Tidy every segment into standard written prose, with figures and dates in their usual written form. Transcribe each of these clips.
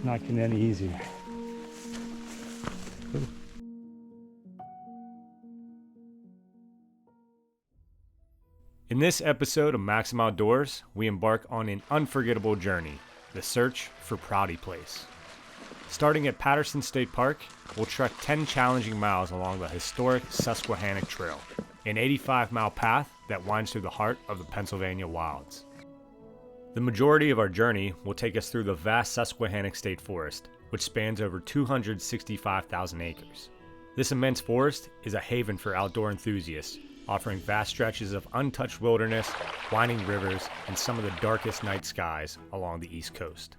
Not getting any easier. In this episode of Maximum Outdoors, we embark on an unforgettable journey, the search for Prouty Place. Starting at Patterson State Park, we'll trek 10 challenging miles along the historic Susquehannock Trail, an 85-mile path that winds through the heart of the Pennsylvania wilds. The majority of our journey will take us through the vast Susquehannock State Forest, which spans over 265,000 acres. This immense forest is a haven for outdoor enthusiasts, offering vast stretches of untouched wilderness, winding rivers, and some of the darkest night skies along the East Coast.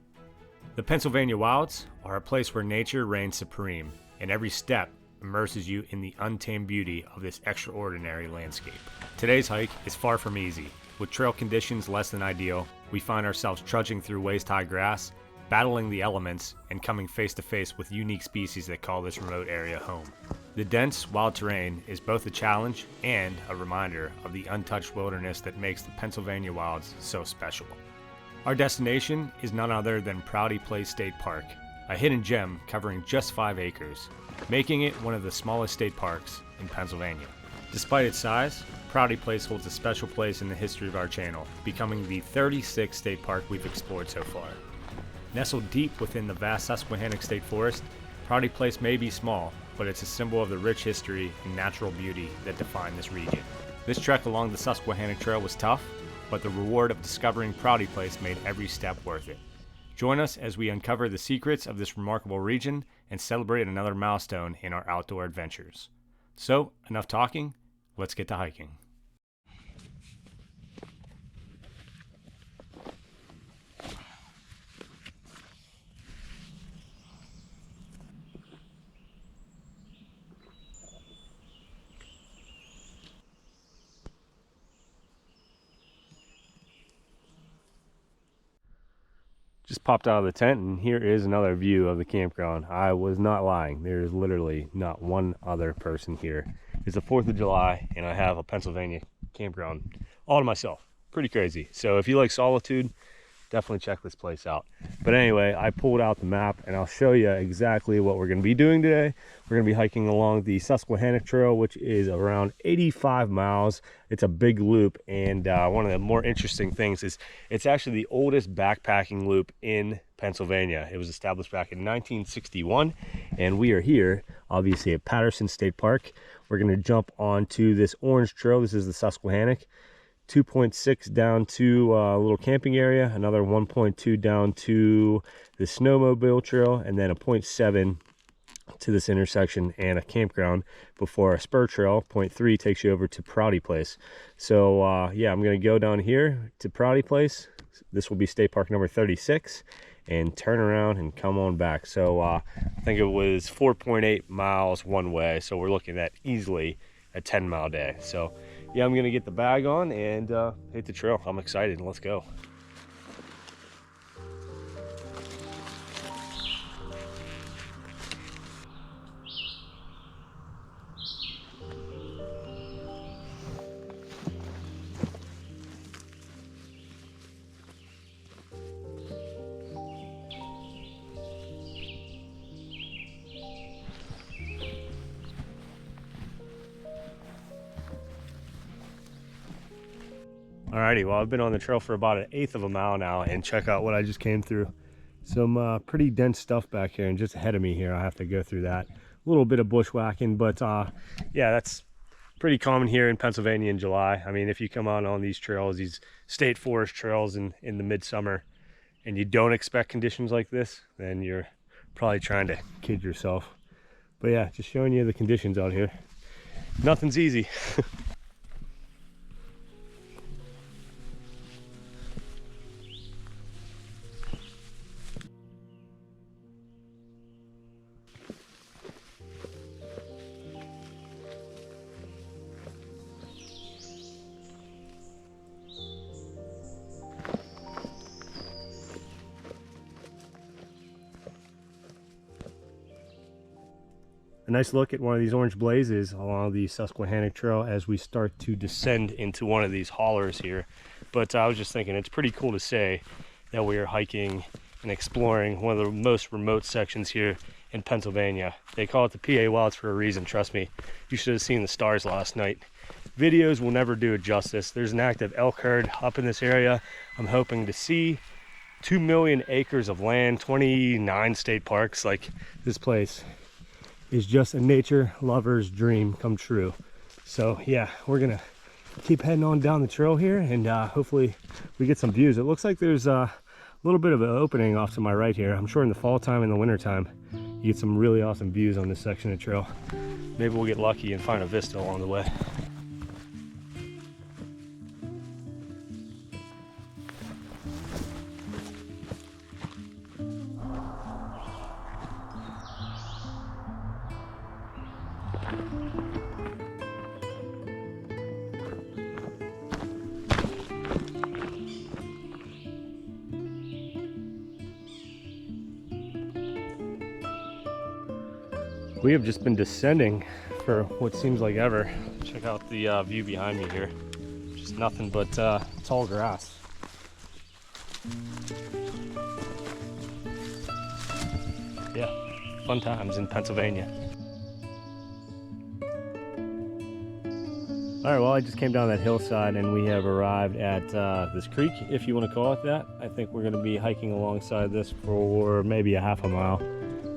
The Pennsylvania wilds are a place where nature reigns supreme, and every step immerses you in the untamed beauty of this extraordinary landscape. Today's hike is far from easy. With trail conditions less than ideal, we find ourselves trudging through waist-high grass, battling the elements, and coming face-to-face with unique species that call this remote area home. The dense, wild terrain is both a challenge and a reminder of the untouched wilderness that makes the Pennsylvania wilds so special. Our destination is none other than Prouty Place State Park, a hidden gem covering just 5 acres, making it one of the smallest state parks in Pennsylvania. Despite its size, Prouty Place holds a special place in the history of our channel, becoming the 36th state park we've explored so far. Nestled deep within the vast Susquehannock State Forest, Prouty Place may be small, but it's a symbol of the rich history and natural beauty that define this region. This trek along the Susquehannock Trail was tough, but the reward of discovering Prouty Place made every step worth it. Join us as we uncover the secrets of this remarkable region and celebrate another milestone in our outdoor adventures. So, enough talking, let's get to hiking. Just popped out of the tent and here is another view of the campground. I was not lying. There's literally not one other person here. It's the 4th of July and I have a Pennsylvania campground all to myself. Pretty crazy. So if you like solitude, definitely check this place out. But anyway, I pulled out the map and I'll show you exactly what we're going to be doing today. We're going to be hiking along the Susquehannock Trail, which is around 85 miles. It's a big loop, and one of the more interesting things is it's actually the oldest backpacking loop in Pennsylvania. It was established back in 1961, and we are here, obviously, at Patterson State Park. We're going to jump onto this orange trail. This is the Susquehannock. 2.6 down to a little camping area, another 1.2 down to the snowmobile trail, and then a 0.7 to this intersection and a campground before a spur trail. 0.3 takes you over to Prouty Place. So yeah, I'm going to go down here to Prouty Place. This will be state park number 36, and turn around and come on back. So I think it was 4.8 miles one way, so we're looking at easily a 10-mile day. So yeah, I'm gonna get the bag on and hit the trail. I'm excited. Let's go. Alrighty, well, I've been on the trail for about 1/8 of a mile now, and check out what I just came through. Some pretty dense stuff back here, and just ahead of me here, I have to go through that. A little bit of bushwhacking, but yeah, that's pretty common here in Pennsylvania in July. I mean, if you come out on these trails, these state forest trails in the midsummer, and you don't expect conditions like this, then you're probably trying to kid yourself. But yeah, just showing you the conditions out here. Nothing's easy. A nice look at one of these orange blazes along the Susquehannock Trail as we start to descend into one of these hollers here. But I was just thinking, it's pretty cool to say that we are hiking and exploring one of the most remote sections here in Pennsylvania. They call it the PA Wilds for a reason, trust me. You should have seen the stars last night. Videos will never do it justice. There's an active elk herd up in this area. I'm hoping to see 2 million acres of land, 29 state parks. Like, this place is just a nature lover's dream come true. So yeah, we're gonna keep heading on down the trail here, and hopefully we get some views. It looks like there's a little bit of an opening off to my right here. I'm sure in the fall time and the winter time you get some really awesome views on this section of trail. Maybe we'll get lucky and find a vista along the way. We have just been descending for what seems like ever. Check out the view behind me here. Just nothing but tall grass. Yeah, fun times in Pennsylvania. All right, well, I just came down that hillside and we have arrived at this creek, if you want to call it that. I think we're going to be hiking alongside this for maybe a half a mile.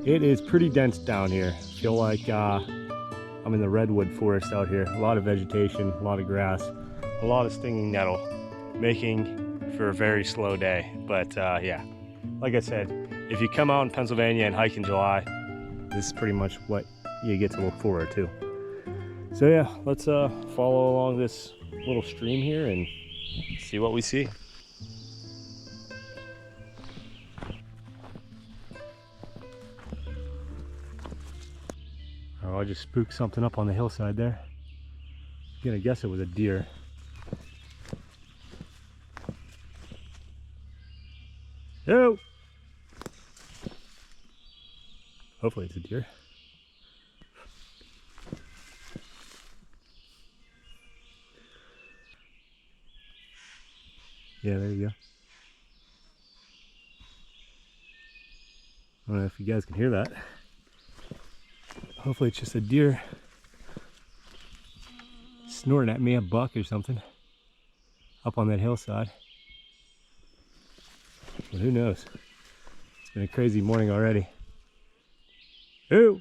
It is pretty dense down here. I feel like I'm in the redwood forest out here. A lot of vegetation, a lot of grass, a lot of stinging nettle, making for a very slow day. But yeah, like I said, if you come out in Pennsylvania and hike in July, this is pretty much what you get to look forward to. So yeah, let's follow along this little stream here and see what we see. Oh, I just spooked something up on the hillside there. I'm gonna guess it was a deer. Oh! Hopefully it's a deer. Yeah, there you go. I don't know if you guys can hear that. Hopefully it's just a deer snorting at me, a buck or something, up on that hillside. But who knows? It's been a crazy morning already. Ooh!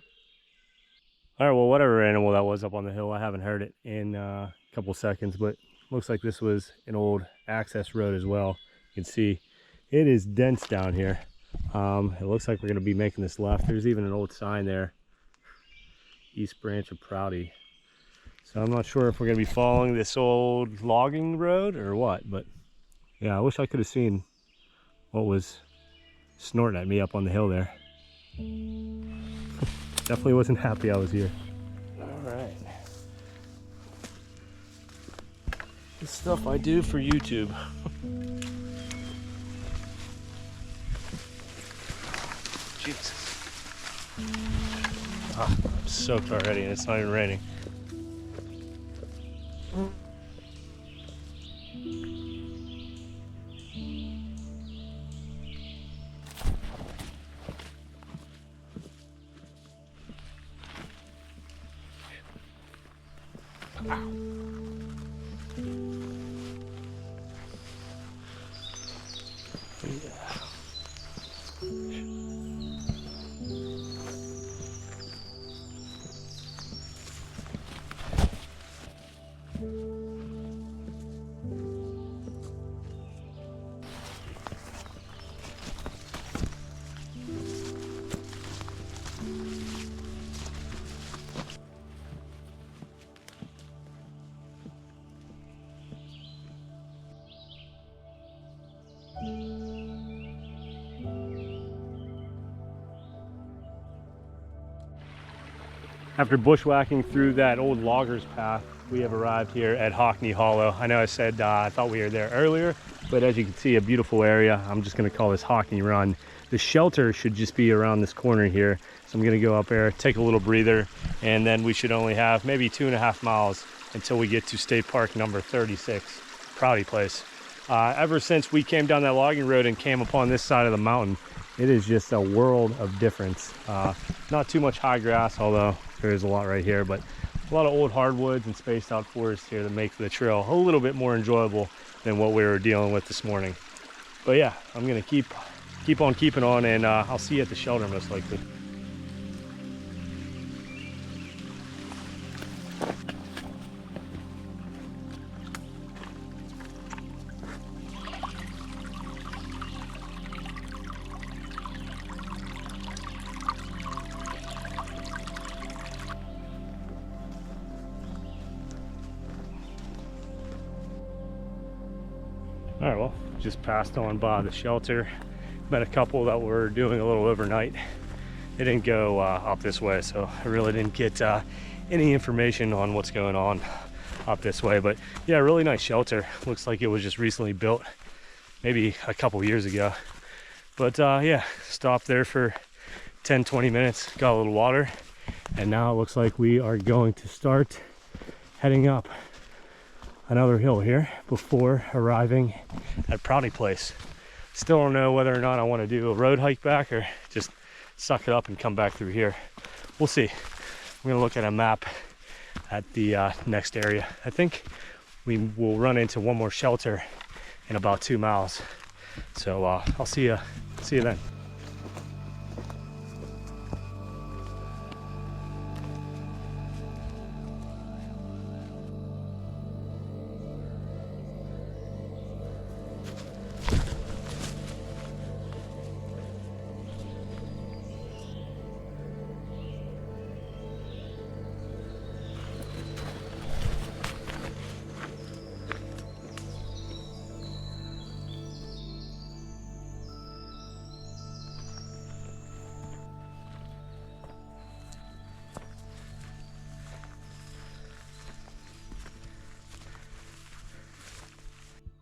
Alright, well, whatever animal that was up on the hill, I haven't heard it in a couple seconds, but looks like this was an old access road as well. You can see it is dense down here. It looks like we're going to be making this left. There's even an old sign there. East branch of Prouty. So I'm not sure if we're going to be following this old logging road or what, but yeah, I wish I could have seen what was snorting at me up on the hill there. Definitely wasn't happy I was here. All right. The stuff I do for YouTube. Jesus. Oh, I'm soaked already and it's not even raining. After bushwhacking through that old loggers path, we have arrived here at Hackney Hollow. I know I said I thought we were there earlier, but as you can see, a beautiful area. I'm just gonna call this Hackney Run. The shelter should just be around this corner here. So I'm gonna go up there, take a little breather, and then we should only have maybe 2.5 miles until we get to State Park number 36, Prouty Place. Ever since we came down that logging road and came upon this side of the mountain, it is just a world of difference. Not too much high grass, although there is a lot right here, but a lot of old hardwoods and spaced out forests here that make the trail a little bit more enjoyable than what we were dealing with this morning. But yeah, I'm gonna keep on keeping on, and I'll see you at the shelter most likely. All right, well, just passed on by the shelter. Met a couple that were doing a little overnight. They didn't go up this way, so I really didn't get any information on what's going on up this way. But yeah, really nice shelter. Looks like it was just recently built, maybe a couple years ago. But yeah, stopped there for 10-20 minutes, got a little water, and now it looks like we are going to start heading up another hill here before arriving at Prouty Place. Still don't know whether or not I want to do a road hike back or just suck it up and come back through here. We'll see. I'm gonna look at a map at the next area. I think we will run into one more shelter in about 2 miles. So I'll see you then.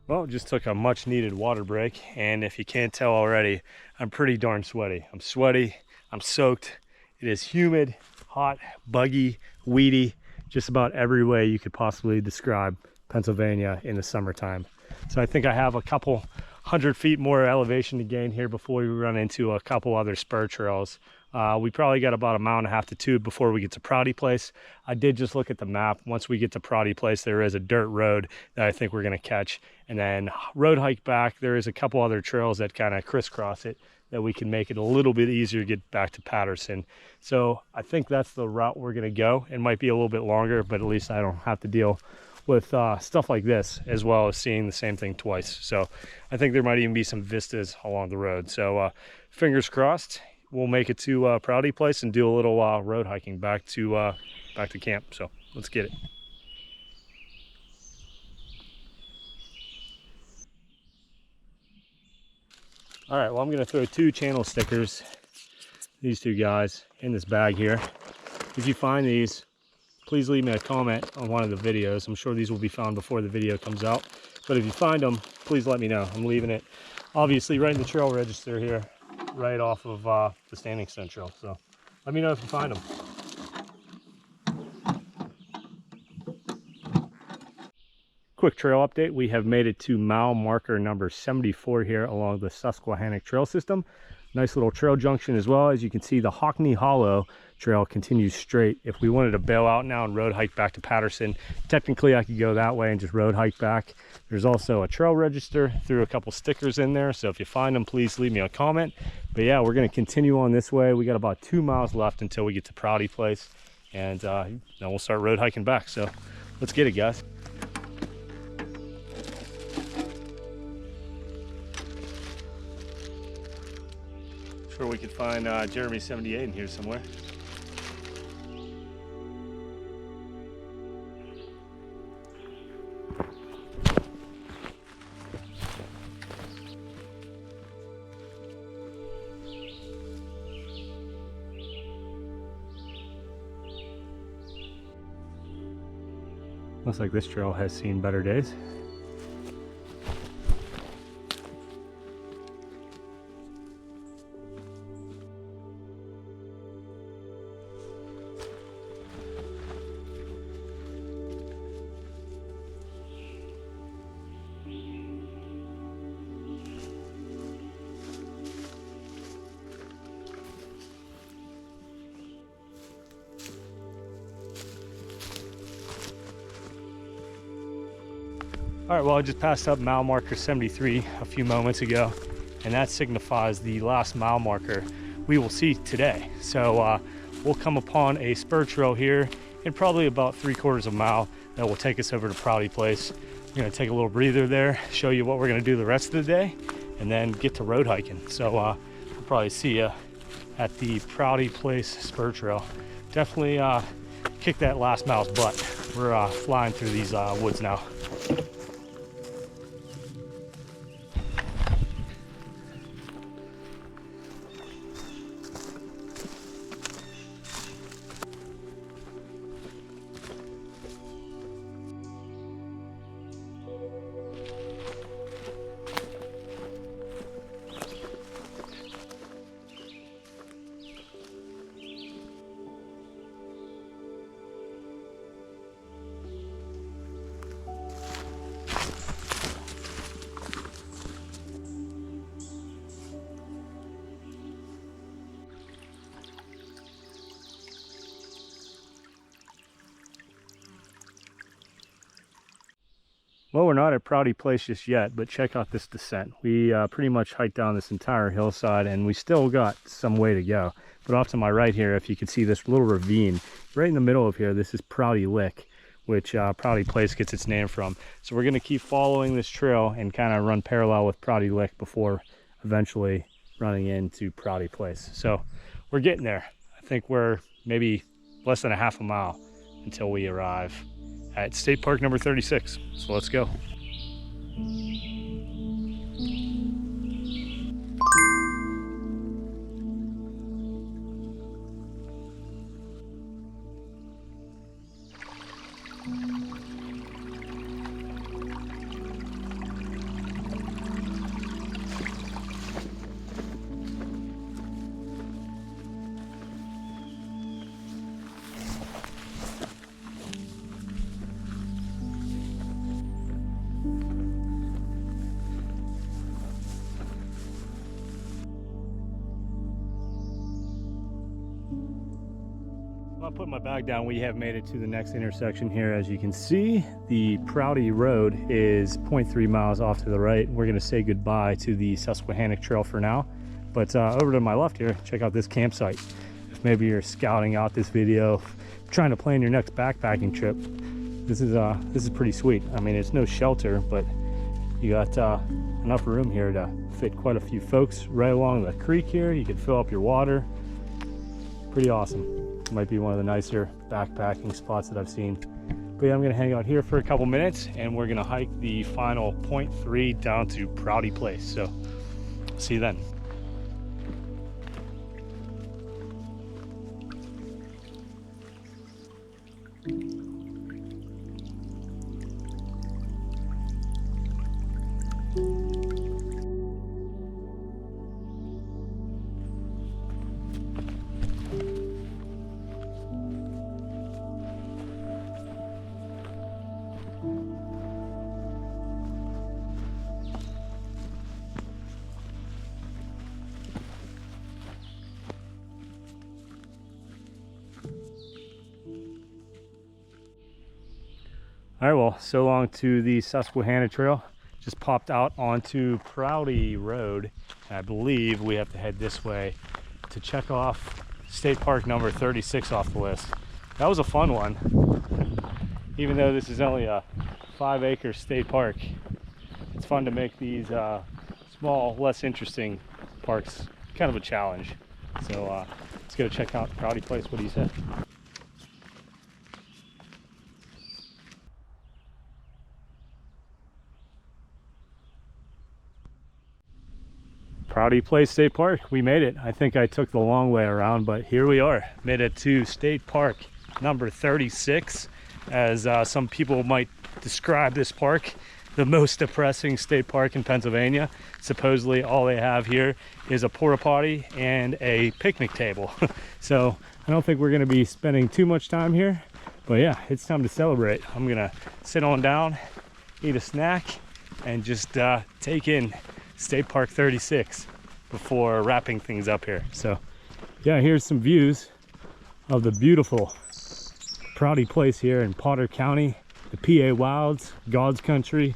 Well, just took a much needed water break, and if you can't tell already, I'm pretty darn sweaty. I'm sweaty, I'm soaked. It is humid, hot, buggy, weedy, just about every way you could possibly describe Pennsylvania in the summertime. So I think I have a couple 100 feet more elevation to gain here before we run into a couple other spur trails. We probably got about 1.5 miles to 2 before we get to Prouty Place. I did just look at the map. Once we get to Prouty Place, there is a dirt road that I think we're gonna catch, and then road hike back. There is a couple other trails that kind of crisscross it that we can make it a little bit easier to get back to Patterson. So I think that's the route we're gonna go. It might be a little bit longer, but at least I don't have to deal with stuff like this, as well as seeing the same thing twice. So I think there might even be some vistas along the road. So fingers crossed, we'll make it to Prouty Place and do a little road hiking back to camp. So let's get it. All right, well, I'm gonna throw 2 channel stickers, these 2 guys, in this bag here. If you find these, please leave me a comment on one of the videos. I'm sure these will be found before the video comes out. But if you find them, please let me know. I'm leaving it, obviously, right in the trail register here, right off of the Sanic Trail. So let me know if you find them. Quick trail update. We have made it to mile marker number 74 here along the Susquehannock Trail System. Nice little trail junction as well. As you can see, the Hackney Hollow trail continues straight. If we wanted to bail out now and road hike back to Patterson, technically I could go that way and just road hike back. There's also a trail register, threw a couple stickers in there, so if you find them, please leave me a comment. But yeah, we're going to continue on this way. We got about 2 miles left until we get to Prouty Place, and then we'll start road hiking back. So let's get it, guys. Sure, we could find Jeremy 78 in here somewhere. Looks like this trail has seen better days. All right, well, I just passed up mile marker 73 a few moments ago, and that signifies the last mile marker we will see today. So we'll come upon a spur trail here in probably about 3/4 of a mile that will take us over to Prouty Place. We're gonna take a little breather there, show you what we're gonna do the rest of the day, and then get to road hiking. So we'll probably see you at the Prouty Place spur trail. Definitely kick that last mile's butt. We're flying through these woods now. Well, we're not at Prouty Place just yet, but check out this descent. We pretty much hiked down this entire hillside, and we still got some way to go. But off to my right here, if you can see this little ravine, right in the middle of here, this is Prouty Lick, which Prouty Place gets its name from. So we're gonna keep following this trail and kind of run parallel with Prouty Lick before eventually running into Prouty Place. So we're getting there. I think we're maybe less than a half a mile until we arrive at State Park number 36. So let's go. I'll put my bag down. We have made it to the next intersection here. As you can see, the Prouty Road is 0.3 miles off to the right. We're going to say goodbye to the Susquehannock Trail for now. But over to my left here, check out this campsite. If maybe you're scouting out this video, trying to plan your next backpacking trip, this is pretty sweet. I mean, it's no shelter, but you got enough room here to fit quite a few folks right along the creek here. You can fill up your water. Pretty awesome. Might be one of the nicer backpacking spots that I've seen. But yeah, I'm gonna hang out here for a couple minutes, and we're gonna hike the final 0.3 down to Prouty Place. So see you then. All right, well, so long to the Susquehannock Trail. Just popped out onto Prouty Road. I believe we have to head this way to check off State Park number 36 off the list. That was a fun one. Even though this is only a 5-acre state park, it's fun to make these small, less interesting parks kind of a challenge. So let's go check out Prouty Place. What do you say? Prouty Place State Park, we made it. I think I took the long way around, but here we are. Made it to State Park number 36. as some people might describe this park, the most depressing state park in Pennsylvania. Supposedly all they have here is a porta potty and a picnic table. So I don't think we're going to be spending too much time here, but yeah, it's time to celebrate. I'm gonna sit on down, eat a snack, and just take in State Park 36 before wrapping things up here. So yeah, here's some views of the beautiful Prouty Place here in Potter County, the PA Wilds, God's country.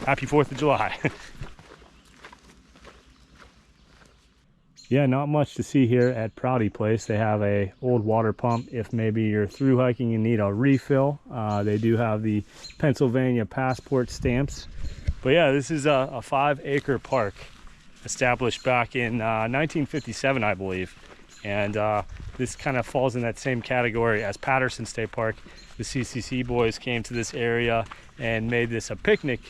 Happy 4th of July. Yeah, not much to see here at Prouty Place. They have a old water pump if maybe you're through hiking and need a refill. They do have the Pennsylvania passport stamps. But yeah, this is a 5-acre park established back in 1957, I believe. And this kind of falls in that same category as Patterson State Park. The CCC boys came to this area and made this a picnic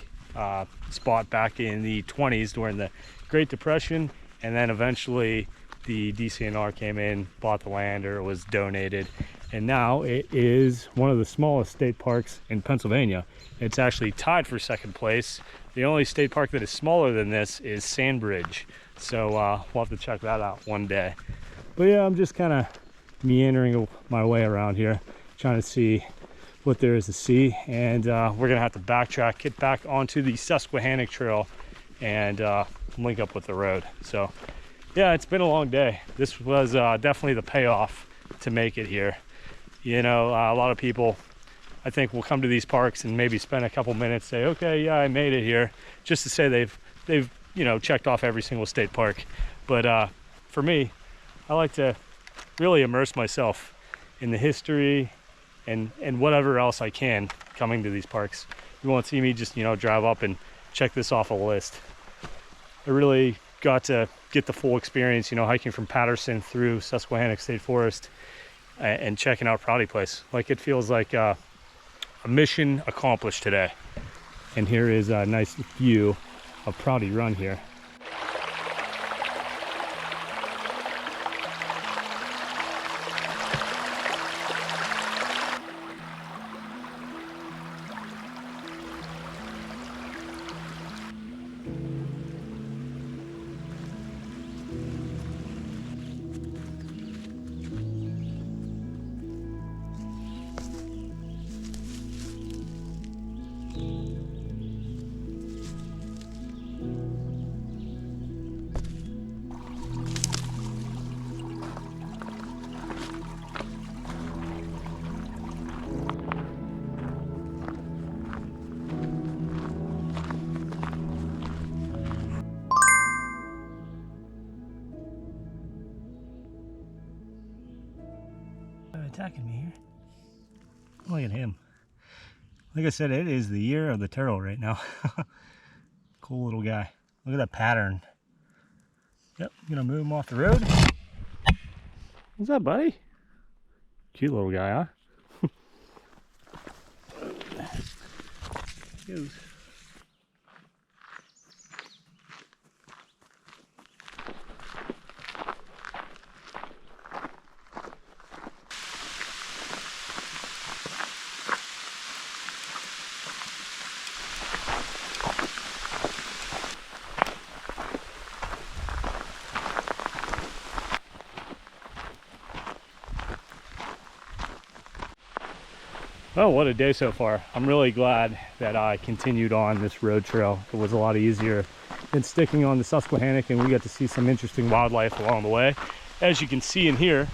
spot back in the 20s during the Great Depression. And then eventually the DCNR came in, bought the land, or it was donated. And now it is one of the smallest state parks in Pennsylvania. It's actually tied for 2nd place. The only state park that is smaller than this is Sandbridge. So we'll have to check that out one day. But yeah, I'm just kind of meandering my way around here, trying to see what there is to see. And we're gonna have to backtrack, get back onto the Susquehannock Trail, and link up with the road. So yeah, it's been a long day. This was definitely the payoff to make it here. You know, a lot of people, I think, will come to these parks and maybe spend a couple minutes, say, okay, yeah, I made it here, just to say they've you know, checked off every single state park. But for me, I like to really immerse myself in the history and whatever else I can coming to these parks. You won't see me just, you know, drive up and check this off a list. I really got to get the full experience, you know, hiking from Patterson through Susquehannock State Forest and checking out Prouty Place. Like, it feels like a mission accomplished today. And here is a nice view of Prouty Run here. Attacking me here. Look at him. Like I said, it is the year of the turtle right now. Cool little guy. Look at that pattern. Yep, I'm gonna move him off the road. What's up, buddy? Cute little guy, huh? He goes. Oh, what a day so far. I'm really glad that I continued on this road trail. It was a lot easier than sticking on the Susquehannock, and we got to see some interesting wildlife along the way. As you can see in here,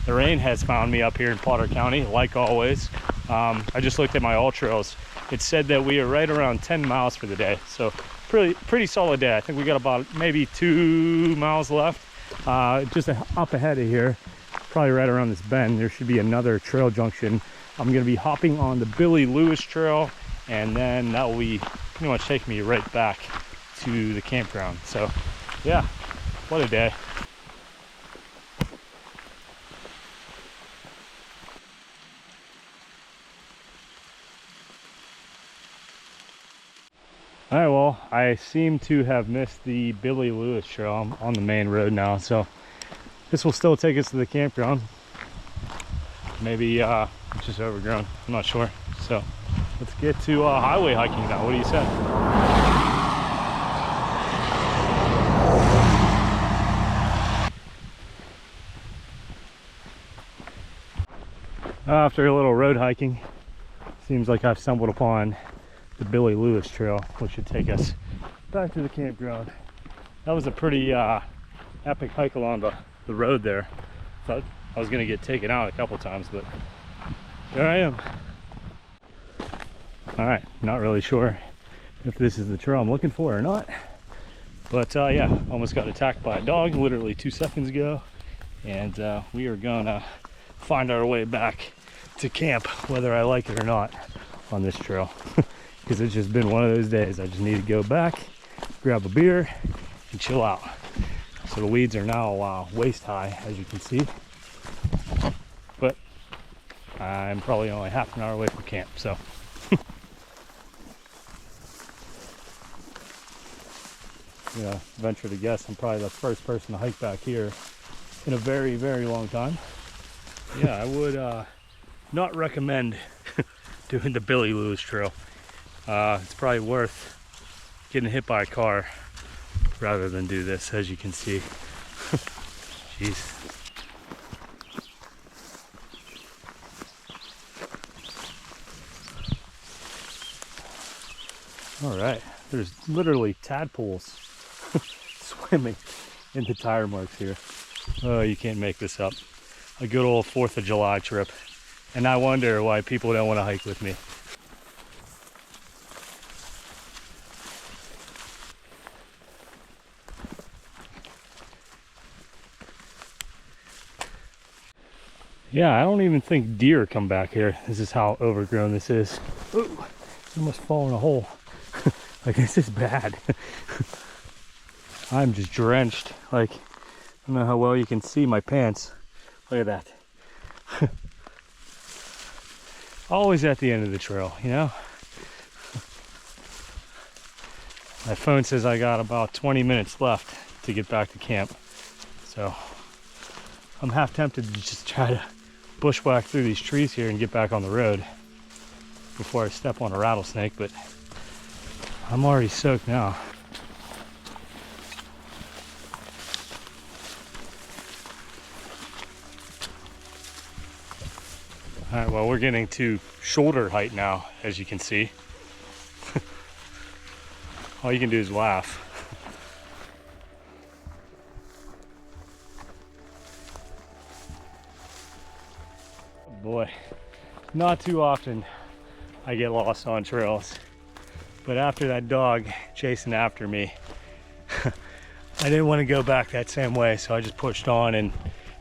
the rain has found me up here in Potter County, like always. I just looked at my all trails. It said that we are right around 10 miles for the day. So pretty solid day. I think we got about maybe 2 miles left. Just up ahead of here, probably right around this bend, there should be another trail junction. I'm going to be hopping on the Billy Lewis Trail, and then that will be pretty much take me right back to the campground. So yeah, what a day. All right, well, I seem to have missed the Billy Lewis Trail. I'm on the main road now, so this will still take us to the campground. Maybe It's just overgrown. I'm not sure. So let's get to highway hiking now. What do you say? After a little road hiking, seems like I've stumbled upon the Billy Lewis Trail, which should take us back to the campground. That was a pretty epic hike along the road there. Thought I was gonna get taken out a couple times, but there I am. All right, not really sure if this is the trail I'm looking for or not, but yeah, almost got attacked by a dog literally 2 seconds ago, and we are gonna find our way back to camp, whether I like it or not, on this trail. Because it's just been one of those days. I just need to go back, grab a beer, and chill out. So the weeds are now waist high, as you can see. But I'm probably only half an hour away from camp, so. Yeah, venture to guess I'm probably the first person to hike back here in a very, very long time. Yeah, I would not recommend doing the Billy Lewis Trail. It's probably worth getting hit by a car rather than do this, as you can see. Jeez. All right, there's literally tadpoles swimming in the tire marks here. Oh, you can't make this up. A good old 4th of July trip. And I wonder why people don't want to hike with me. Yeah, I don't even think deer come back here. This is how overgrown this is. Ooh, almost fall in a hole. Like, this is bad. I'm just drenched. Like, I don't know how well you can see my pants. Look at that. Always at the end of the trail, you know? My phone says I got about 20 minutes left to get back to camp. So I'm half tempted to just try to bushwhack through these trees here and get back on the road before I step on a rattlesnake, but I'm already soaked now. All right, well, we're getting to shoulder height now, as you can see. All you can do is laugh. Oh boy, not too often I get lost on trails, but after that dog chasing after me, I didn't want to go back that same way, so I just pushed on and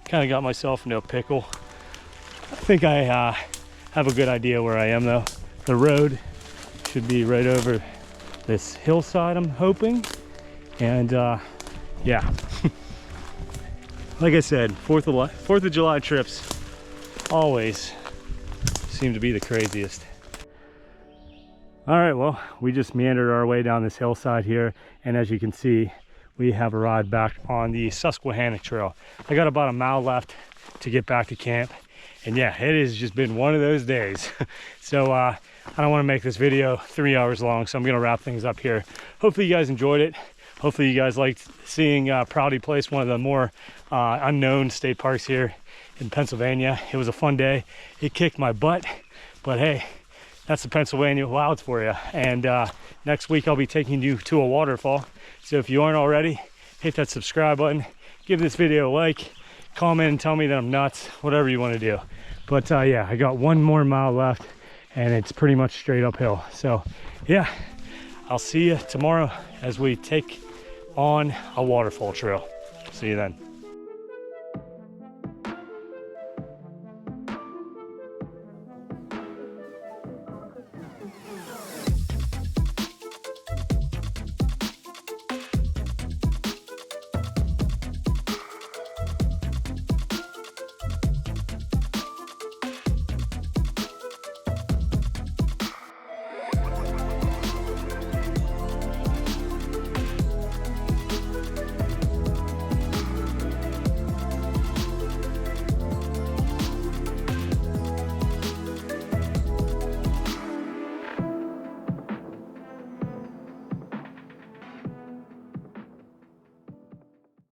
kind of got myself into a pickle. I think I have a good idea where I am, though. The road should be right over this hillside, I'm hoping. And yeah, like I said, 4th of July trips always seem to be the craziest. All right, well, we just meandered our way down this hillside here, and as you can see, we have arrived back on the Susquehannock Trail. I got about a mile left to get back to camp. And yeah, it has just been one of those days. So I don't want to make this video 3 hours long, so I'm going to wrap things up here. Hopefully you guys enjoyed it. Hopefully you guys liked seeing Prouty Place, one of the more unknown state parks here in Pennsylvania. It was a fun day. It kicked my butt, but hey, that's the Pennsylvania wilds for you. And next week I'll be taking you to a waterfall. So if you aren't already, hit that subscribe button, give this video a like, comment and tell me that I'm nuts, whatever you want to do. But yeah, I got 1 more mile left and it's pretty much straight uphill. So yeah, I'll see you tomorrow as we take on a waterfall trail. See you then.